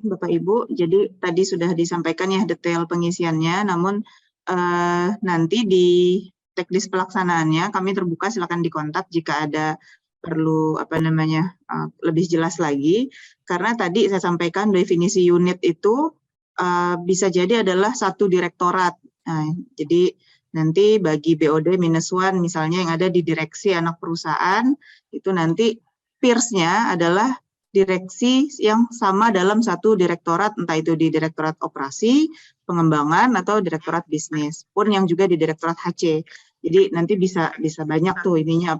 Bapak Ibu, jadi tadi sudah disampaikan ya detail pengisiannya, namun nanti di teknis pelaksanaannya kami terbuka, silakan dikontak jika ada perlu lebih jelas lagi. Karena tadi saya sampaikan definisi unit itu bisa jadi adalah satu direktorat. Nah, jadi nanti bagi BOD-1 misalnya yang ada di direksi anak perusahaan, itu nanti peers-nya adalah direksi yang sama dalam satu direktorat, entah itu di direktorat operasi, pengembangan, atau direktorat bisnis, pun yang juga di direktorat HC. Jadi nanti bisa banyak tuh ininya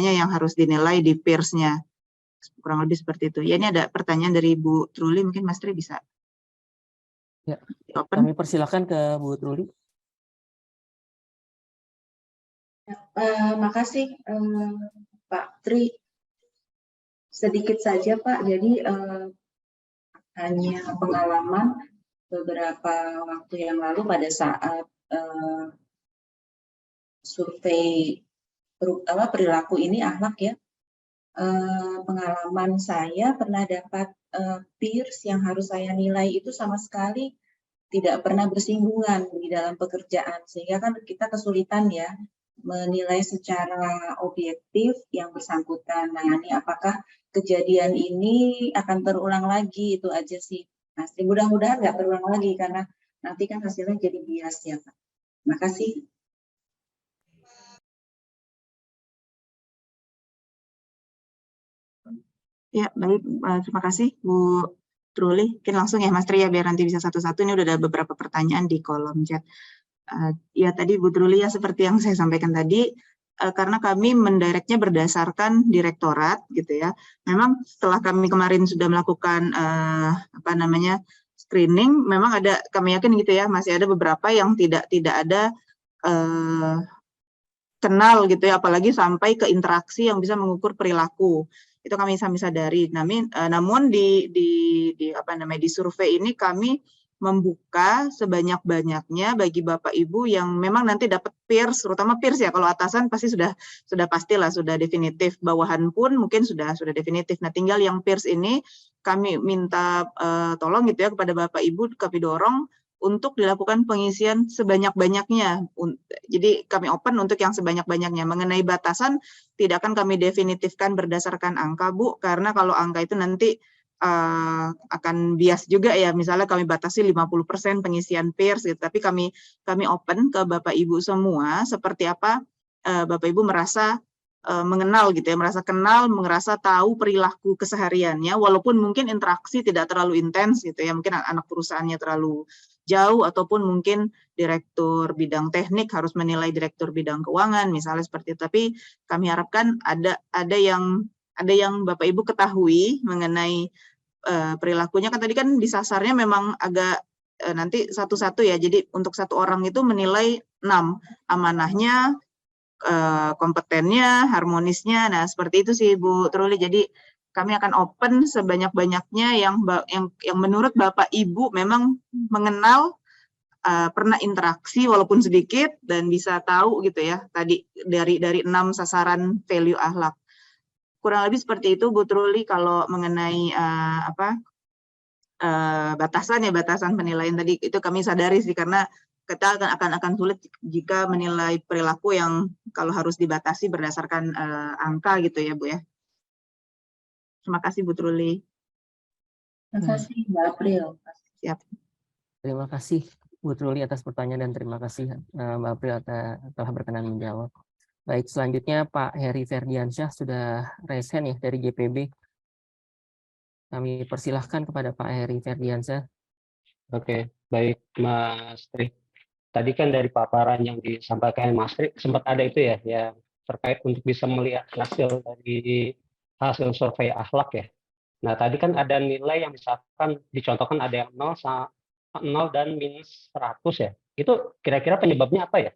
yang harus dinilai di peers-nya. Kurang lebih seperti itu. Ya, ini ada pertanyaan dari Bu Truli, mungkin Mas Tri bisa. Ya, open. kami persilakan ke Bu Truli. Makasih Pak Tri. Sedikit saja Pak, jadi hanya pengalaman beberapa waktu yang lalu pada saat survei perilaku ini akhlak ya, pengalaman saya pernah dapat peers yang harus saya nilai itu sama sekali tidak pernah bersinggungan di dalam pekerjaan, sehingga kan kita kesulitan ya menilai secara objektif yang bersangkutan. Nah, ini apakah kejadian ini akan terulang lagi, itu aja sih. Nah, mudah-mudahan nggak terulang lagi karena nanti kan hasilnya jadi bias ya Pak. Makasih. Ya, baik. Terima kasih Bu Truli. Mungkin langsung ya Mas Tri ya, biar nanti bisa satu-satu. Ini udah ada beberapa pertanyaan di kolom chat. Ya tadi Bu Truli ya, seperti yang saya sampaikan tadi, karena kami mendirectnya berdasarkan direktorat gitu ya. Memang setelah kami kemarin sudah melakukan screening, memang ada, kami yakin gitu ya, masih ada beberapa yang tidak ada kenal gitu ya, apalagi sampai ke interaksi yang bisa mengukur perilaku. Itu kami sadari. Namun di survei ini kami membuka sebanyak-banyaknya bagi Bapak Ibu yang memang nanti dapat peers, terutama peers ya. Kalau atasan pasti sudah pastilah, sudah definitif. Bawahan pun mungkin sudah definitif. Nah, tinggal yang peers ini kami minta tolong gitu ya kepada Bapak Ibu, kami dorong untuk dilakukan pengisian sebanyak-banyaknya. Jadi kami open untuk yang sebanyak-banyaknya. Mengenai batasan tidak akan kami definitifkan berdasarkan angka, Bu, karena kalau angka itu nanti akan bias juga ya. Misalnya kami batasi 50% pengisian peers gitu. Tapi kami open ke Bapak Ibu semua seperti apa Bapak Ibu merasa mengenal gitu ya, merasa kenal, merasa tahu perilaku kesehariannya, walaupun mungkin interaksi tidak terlalu intens gitu ya, mungkin anak perusahaannya terlalu jauh, ataupun mungkin direktur bidang teknik harus menilai direktur bidang keuangan misalnya seperti itu. Tapi kami harapkan ada yang Bapak Ibu ketahui mengenai perilakunya. Kan tadi kan disasarnya memang agak nanti satu-satu ya, jadi untuk satu orang itu menilai 6 amanahnya, kompetennya, harmonisnya. Nah, seperti itu sih Bu Truli. Jadi kami akan open sebanyak-banyaknya yang menurut Bapak Ibu memang mengenal, pernah interaksi walaupun sedikit dan bisa tahu gitu ya, tadi dari 6 sasaran value akhlak. Kurang lebih seperti itu Bu Truli kalau mengenai batasan penilaian tadi. Itu kami sadari sih, karena kita akan sulit jika menilai perilaku yang kalau harus dibatasi berdasarkan angka gitu ya Bu ya. Terima kasih Bu Truli. Terima kasih Mbak April. Siap. Terima kasih Bu Truli atas pertanyaan dan terima kasih Mbak April telah berkenan menjawab. Baik, selanjutnya Pak Heri Ferdiansyah sudah raise hand ya dari GPB. Kami persilahkan kepada Pak Heri Ferdiansyah. Oke, baik Mas Tri. Tadi kan dari paparan yang disampaikan Mas Tri sempat ada itu ya, yang terkait untuk bisa melihat hasil dari hasil survei akhlak ya. Nah, tadi kan ada nilai yang misalkan dicontohkan ada yang 0 dan minus 100 ya. Itu kira-kira penyebabnya apa ya?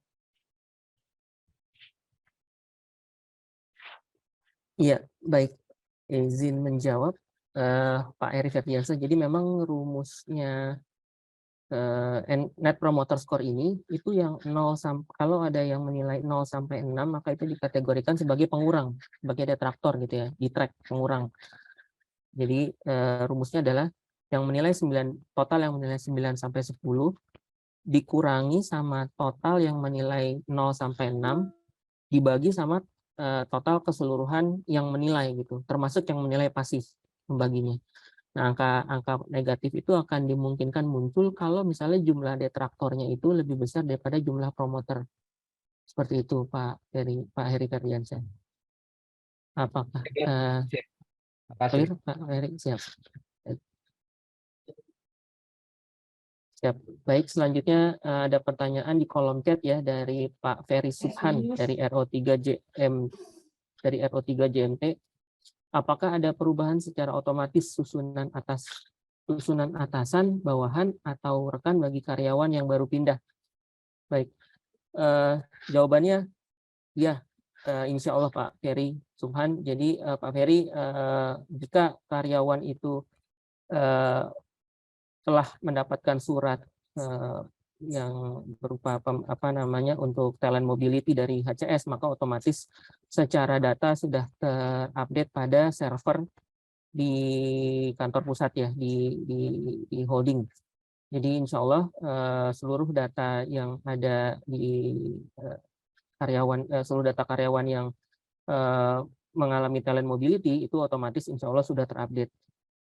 Iya, baik. Izin menjawab Pak Heri Ferdiansyah. Jadi memang rumusnya Net Promoter Score ini itu yang 0 kalau ada yang menilai 0 sampai 6 maka itu dikategorikan sebagai pengurang, sebagai detraktor gitu ya, di track pengurang. Jadi rumusnya adalah yang menilai 9, total yang menilai 9 sampai 10 dikurangi sama total yang menilai 0 sampai 6 dibagi sama total keseluruhan yang menilai gitu, termasuk yang menilai pasif membaginya. Nah, angka negatif itu akan dimungkinkan muncul kalau misalnya jumlah detraktornya itu lebih besar daripada jumlah promoter. Seperti itu Pak Heri Ferdiansyah. Apakah Terima kasih. clear Pak Heri? Siap. Siap. Baik, selanjutnya ada pertanyaan di kolom chat ya dari Pak Ferry Subhan dari RO3 JMT. Apakah ada perubahan secara otomatis susunan atasan, bawahan, atau rekan bagi karyawan yang baru pindah? Baik, jawabannya ya, insya Allah Pak Ferry Subhan. Jadi Pak Ferry, jika karyawan itu telah mendapatkan surat yang berupa untuk talent mobility dari HCS, maka otomatis secara data sudah terupdate pada server di kantor pusat ya, di holding. Jadi insya Allah seluruh data yang ada di seluruh data karyawan yang mengalami talent mobility itu otomatis insya Allah sudah terupdate.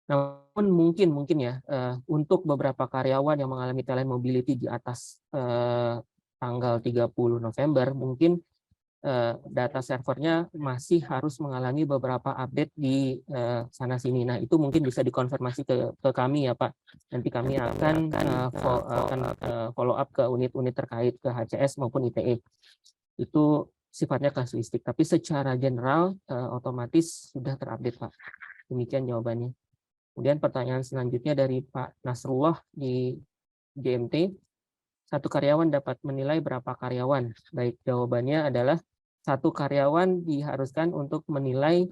Namun mungkin ya untuk beberapa karyawan yang mengalami talent mobility di atas tanggal 30 November mungkin data servernya masih harus mengalami beberapa update di sana sini. Nah, itu mungkin bisa dikonfirmasi ke kami ya Pak. Nanti kami akan follow up ke unit-unit terkait ke HCS maupun ITE. Itu sifatnya kasuistik, tapi secara general otomatis sudah terupdate Pak. Demikian jawabannya. Kemudian pertanyaan selanjutnya dari Pak Nasrullah di GMT. Satu karyawan dapat menilai berapa karyawan? Baik, jawabannya adalah satu karyawan diharuskan untuk menilai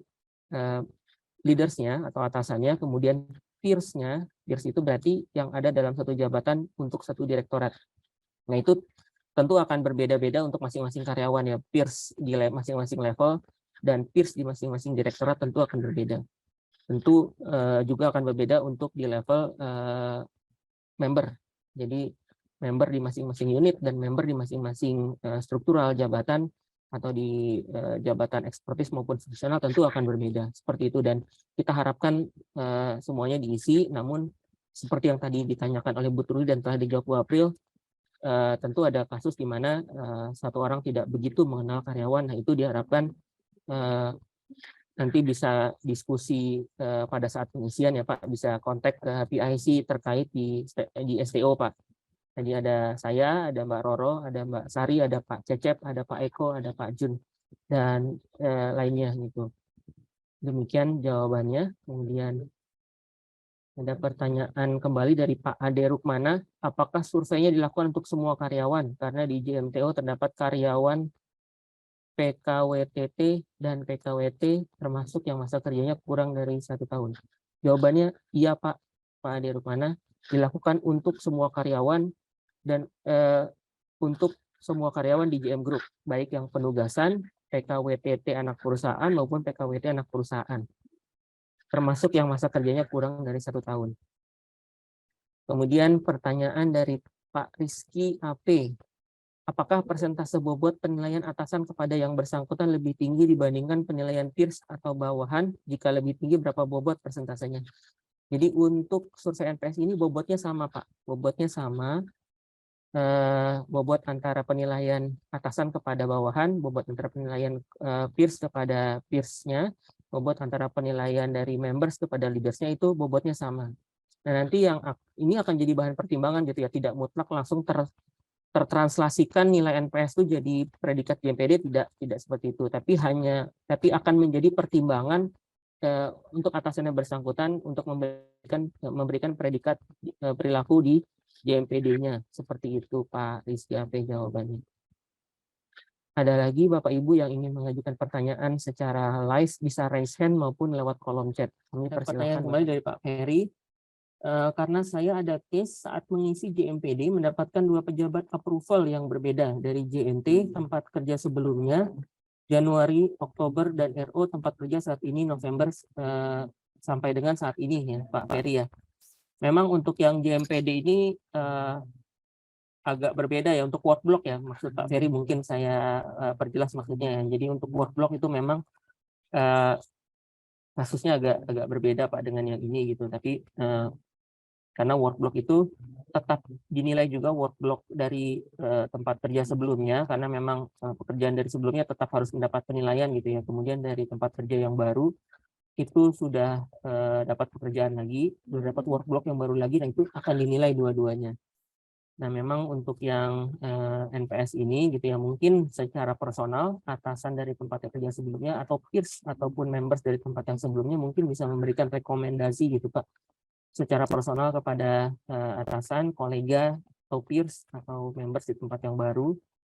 leadersnya atau atasannya, kemudian peers-nya. Peers itu berarti yang ada dalam satu jabatan untuk satu direktorat. Nah, itu tentu akan berbeda-beda untuk masing-masing karyawan ya. Peers di masing-masing level dan peers di masing-masing direktorat tentu akan berbeda. Tentu juga akan berbeda untuk di level member. Jadi member di masing-masing unit dan member di masing-masing struktural jabatan atau di jabatan ekspertis maupun fungsional tentu akan berbeda. Seperti itu, dan kita harapkan semuanya diisi, namun seperti yang tadi ditanyakan oleh Bu Truli dan telah dijawab Bu April, tentu ada kasus di mana satu orang tidak begitu mengenal karyawan. Nah, itu diharapkan nanti bisa diskusi pada saat pengisian ya Pak, bisa kontak ke PIC terkait di STO Pak. Jadi ada saya, ada Mbak Roro, ada Mbak Sari, ada Pak Cecep, ada Pak Eko, ada Pak Jun, dan lainnya gitu. Demikian jawabannya. Kemudian ada pertanyaan kembali dari Pak Ade Rukmana, apakah surveinya dilakukan untuk semua karyawan? Karena di JMTO terdapat karyawan PKWTT dan PKWT termasuk yang masa kerjanya kurang dari 1 tahun. Jawabannya iya Pak Ade Rukmana, dilakukan untuk semua karyawan dan untuk semua karyawan di JM Group, baik yang penugasan, PKWTT anak perusahaan maupun PKWT anak perusahaan, termasuk yang masa kerjanya kurang dari 1 tahun. Kemudian pertanyaan dari Pak Rizky AP, apakah persentase bobot penilaian atasan kepada yang bersangkutan lebih tinggi dibandingkan penilaian peers atau bawahan? Jika lebih tinggi, berapa bobot persentasenya? Jadi untuk survei NPS ini bobotnya sama Pak, bobotnya sama. Bobot antara penilaian atasan kepada bawahan, bobot antara penilaian peers kepada peersnya, bobot antara penilaian dari members kepada leadersnya itu bobotnya sama. Nah, nanti yang ini akan jadi bahan pertimbangan gitu ya, tidak mutlak langsung tertranslasikan nilai NPS itu jadi predikat JMPD, tidak seperti itu, tapi akan menjadi pertimbangan untuk atasan yang bersangkutan untuk memberikan predikat perilaku di JMPD-nya. Seperti itu Pak Rizky AP jawabannya. Ada lagi Bapak Ibu yang ingin mengajukan pertanyaan secara live, bisa raise hand maupun lewat kolom chat. Kami persilakan kembali dari Pak Ferry. Karena saya ada case saat mengisi JMPD mendapatkan 2 pejabat approval yang berbeda dari JMT tempat kerja sebelumnya, Januari, Oktober, dan RO tempat kerja saat ini November sampai dengan saat ini ya Pak Ferry ya. Memang untuk yang JMPD ini agak berbeda ya untuk work block ya, maksud Pak Ferry mungkin saya perjelas maksudnya ya. Jadi untuk work block itu memang kasusnya agak berbeda Pak dengan yang ini gitu. Tapi karena work block itu tetap dinilai juga work block dari tempat kerja sebelumnya, karena memang pekerjaan dari sebelumnya tetap harus mendapat penilaian gitu ya. Kemudian dari tempat kerja yang baru itu sudah dapat pekerjaan lagi, sudah dapat work block yang baru lagi, dan itu akan dinilai dua-duanya. Nah, memang untuk yang NPS ini gitu ya, mungkin secara personal atasan dari tempat kerja sebelumnya atau peers ataupun members dari tempat yang sebelumnya mungkin bisa memberikan rekomendasi gitu Pak, secara personal kepada atasan, kolega atau peers atau members di tempat yang baru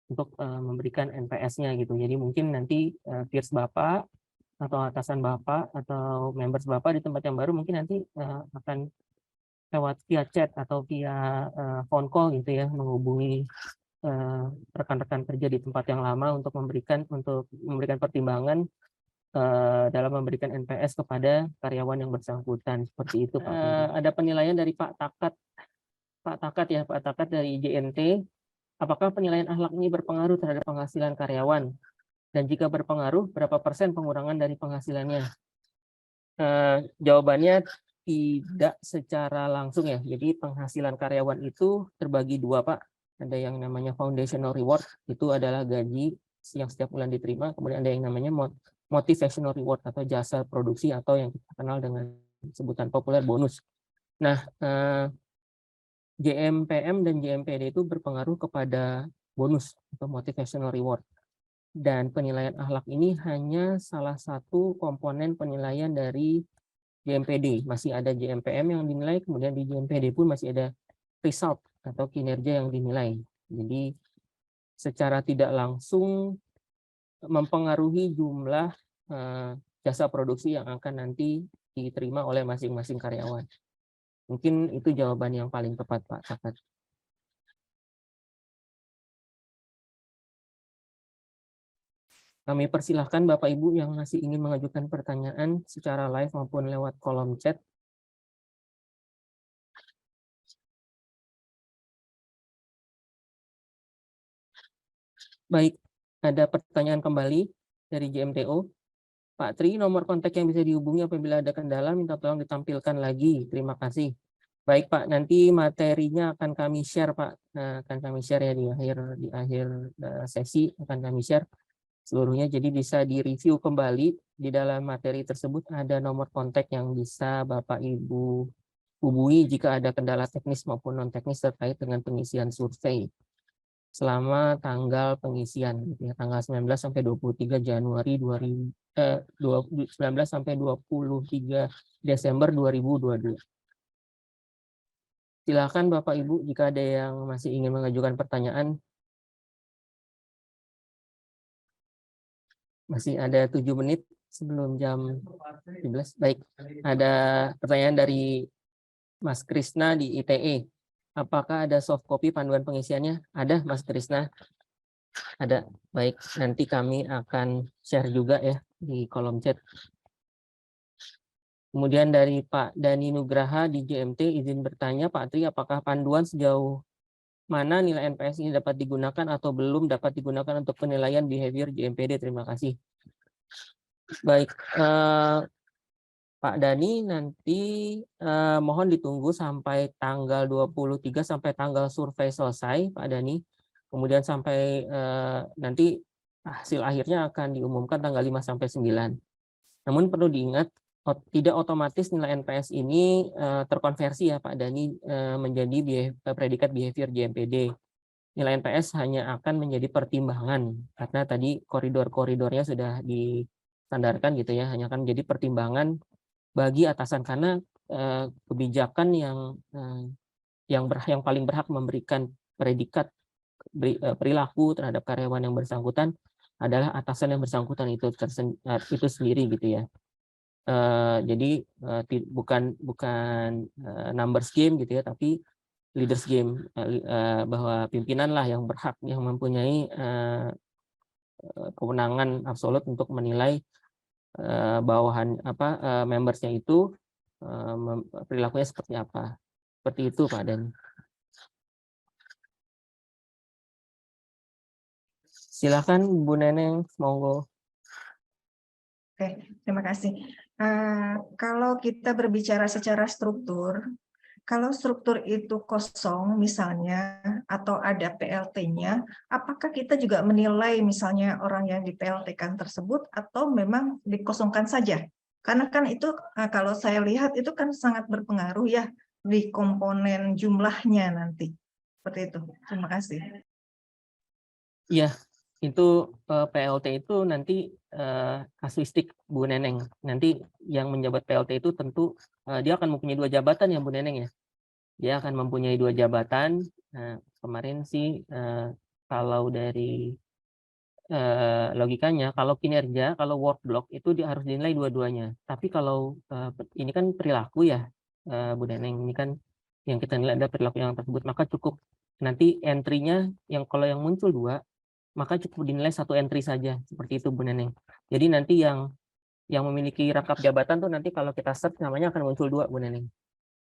untuk memberikan NPS-nya gitu. Jadi mungkin nanti peers Bapak atau atasan Bapak atau members Bapak di tempat yang baru mungkin nanti akan lewat via chat atau via phone call gitu ya, menghubungi rekan-rekan kerja di tempat yang lama untuk memberikan pertimbangan dalam memberikan NPS kepada karyawan yang bersangkutan, seperti itu Pak. Ada penilaian dari Pak Takat dari JNT. Apakah penilaian akhlak ini berpengaruh terhadap penghasilan karyawan? Dan jika berpengaruh, berapa persen pengurangan dari penghasilannya? Jawabannya tidak secara langsung ya. Jadi penghasilan karyawan itu terbagi dua Pak. Ada yang namanya foundational reward, itu adalah gaji yang setiap bulan diterima. Kemudian ada yang namanya motivational reward atau jasa produksi atau yang kita kenal dengan sebutan populer bonus. Nah, JMPM dan JMPD itu berpengaruh kepada bonus atau motivational reward. Dan penilaian akhlak ini hanya salah satu komponen penilaian dari JMPD. Masih ada JMPM yang dinilai, kemudian di JMPD pun masih ada result atau kinerja yang dinilai. Jadi secara tidak langsung mempengaruhi jumlah jasa produksi yang akan nanti diterima oleh masing-masing karyawan. Mungkin itu jawaban yang paling tepat Pak Takat. Kami persilahkan Bapak Ibu yang masih ingin mengajukan pertanyaan secara live maupun lewat kolom chat. Baik, ada pertanyaan kembali dari JMTO. Pak Tri, nomor kontak yang bisa dihubungi apabila ada kendala, minta tolong ditampilkan lagi. Terima kasih. Baik Pak, nanti materinya akan kami share Pak. Akan kami share ya di akhir sesi akan kami share seluruhnya. Jadi bisa direview kembali. Di dalam materi tersebut ada nomor kontak yang bisa Bapak Ibu hubungi jika ada kendala teknis maupun non teknis terkait dengan pengisian survei selama tanggal pengisian ya, tanggal 19 sampai 23 Januari 19 sampai 23 Desember 2022. Silakan Bapak Ibu jika ada yang masih ingin mengajukan pertanyaan. Masih ada 7 menit sebelum jam 17. Baik, ada pertanyaan dari Mas Krisna di ITE. Apakah ada soft copy panduan pengisiannya? Ada Mas Krisna. Ada. Baik, nanti kami akan share juga ya di kolom chat. Kemudian dari Pak Dani Nugraha di JMT izin bertanya, Pak Tri, apakah panduan sejauh mana nilai NPS ini dapat digunakan atau belum dapat digunakan untuk penilaian behavior JMPD? Terima kasih. Baik, Pak Dani, nanti mohon ditunggu sampai tanggal 23 sampai tanggal survei selesai, Pak Dani. Kemudian sampai nanti hasil akhirnya akan diumumkan tanggal 5 sampai 9. Namun perlu diingat, tidak otomatis nilai NPS ini terkonversi ya Pak Dani menjadi predikat behavior JMPD. Nilai NPS hanya akan menjadi pertimbangan karena tadi koridor-koridornya sudah distandarkan gitu ya, hanya akan menjadi pertimbangan bagi atasan karena kebijakan yang paling berhak memberikan predikat perilaku terhadap karyawan yang bersangkutan adalah atasan yang bersangkutan itu sendiri gitu ya. Jadi bukan numbers game gitu ya, tapi leaders game, bahwa pimpinan lah yang berhak, yang mempunyai kewenangan absolut untuk menilai bawahan membersnya itu perilakunya seperti apa. Seperti itu Pak Den. Silakan Bu Neneng, monggo. Oke, terima kasih. Kalau kita berbicara secara struktur, kalau struktur itu kosong misalnya atau ada PLT-nya, apakah kita juga menilai misalnya orang yang di PLT-kan tersebut atau memang dikosongkan saja? Karena kan itu kalau saya lihat itu kan sangat berpengaruh ya di komponen jumlahnya nanti. Seperti itu. Terima kasih. Iya, itu PLT itu nanti kasuistik Bu Neneng. Nanti yang menjabat PLT itu tentu dia akan mempunyai 2 jabatan ya Bu Neneng ya. Dia akan mempunyai 2 jabatan. Nah, kemarin sih kalau dari logikanya, kalau kinerja, kalau work block itu dia harus dinilai dua-duanya. Tapi kalau ini kan perilaku ya Bu Neneng, ini kan yang kita nilai ada perilaku yang tersebut, maka cukup nanti entry-nya yang kalau yang muncul 2, maka cukup dinilai 1 entry saja, seperti itu Bu Neneng. Jadi nanti yang memiliki rangkap jabatan tuh nanti kalau kita search namanya akan muncul 2 Bu Neneng.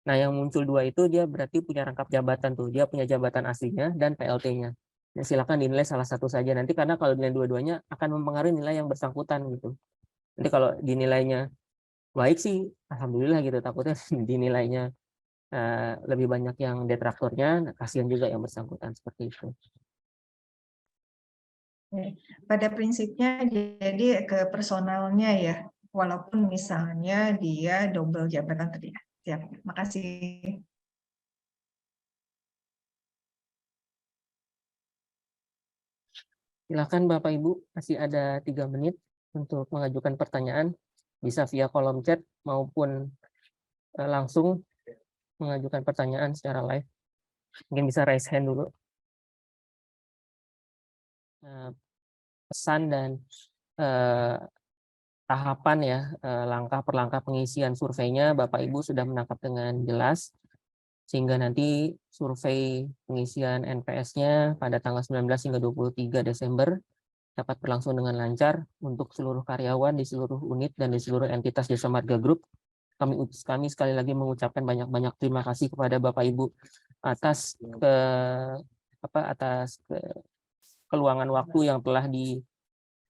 Nah yang muncul 2 itu dia berarti punya rangkap jabatan tuh, dia punya jabatan aslinya dan PLT-nya. Ya, silakan dinilai salah satu saja nanti karena kalau dinilai dua-duanya akan mempengaruhi nilai yang bersangkutan gitu. Nanti kalau dinilainya baik sih, alhamdulillah gitu. Takutnya dinilainya lebih banyak yang detraktornya, kasihan juga yang bersangkutan seperti itu. Pada prinsipnya jadi ke personalnya ya, walaupun misalnya dia double jabatan tadi. Siap, makasih. Silakan Bapak Ibu, masih ada 3 menit untuk mengajukan pertanyaan, bisa via kolom chat maupun langsung mengajukan pertanyaan secara live. Mungkin bisa raise hand dulu. Pesan dan tahapan ya, langkah per langkah pengisian surveinya Bapak Ibu sudah menangkap dengan jelas, sehingga nanti survei pengisian NPS-nya pada tanggal 19 hingga 23 Desember dapat berlangsung dengan lancar untuk seluruh karyawan di seluruh unit dan di seluruh entitas Jasa Marga Group. Kami sekali lagi mengucapkan banyak-banyak terima kasih kepada Bapak Ibu atas keluangan waktu yang telah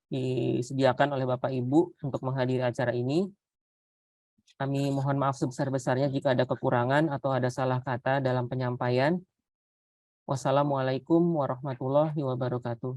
disediakan oleh Bapak Ibu untuk menghadiri acara ini. Kami mohon maaf sebesar-besarnya jika ada kekurangan atau ada salah kata dalam penyampaian. Wassalamualaikum warahmatullahi wabarakatuh.